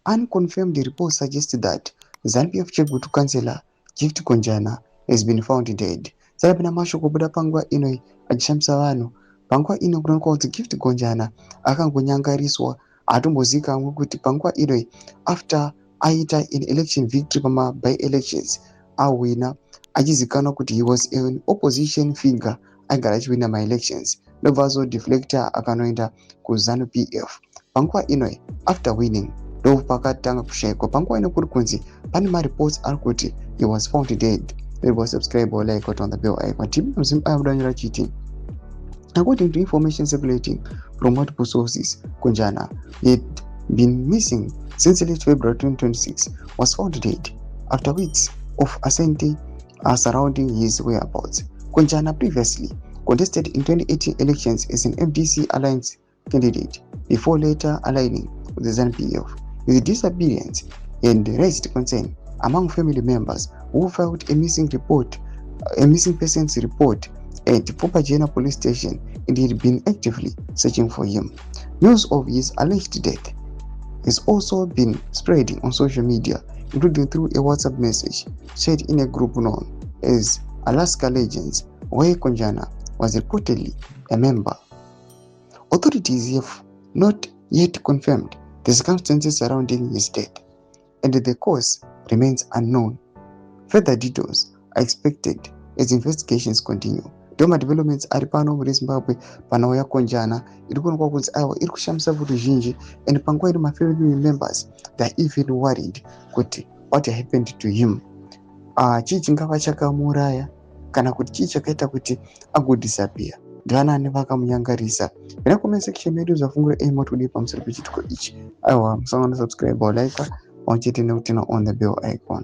Unconfirmed reports suggest that ZANU-PF Chegutu councillor Gift Konjana has been found dead. Saka pana mashoko kubuda panguva ino achishamisa vanhu. Panguva ino kunoonekwa kuti Gift Konjana akangonyangariswa, hatombozivikanwi kuti panguva ino after aita an election victory pama by elections awina, achizivikanwa kuti he was an opposition figure aigara achiwina ma elections, ndobva azodeflecta akanoenda kuZANU-PF. Panguva ino after winning ndo pakatanga kushayikwa. Panguva ino kuri kunzi pane mareports ari kuti he was found dead. Subscribe or like on the bell icon. According to information circulating from multiple sources, Konjana had been missing since late February 2026, was found dead after weeks of uncertainty surrounding his whereabouts. Konjana previously contested in 2018 elections as an MDC Alliance candidate before later aligning with the ZANU-PF. His disappearance had raised concern among family members who filed a missing persons report at Popajena police station and had been actively searching for him. News of his alleged death has also been spreading on social media, including through a WhatsApp message shared in a group known as Alaska Legends, where Konjana was reportedly a member. Authorities have not yet confirmed the circumstances surrounding his death, and the cause remains unknown. Further details are expected as investigations continue. Doma developments ari pano muri Zimbabwe panauya Konjana iri kuonekwa kunzi aiwa iri kushamisa ruzhinji, and panguva ino family members they are even worried kuti what happened to him. Chii chingava chakamuraya kana kuti chii chakaita kuti agodisappear. Ndivanani vakamunyangarisa. Vena comment section yedu zvafungura motudi pamusoro pechitiko ichi. Aiwa musangana subscribe or like pamwe chete nekutina on the bell icon.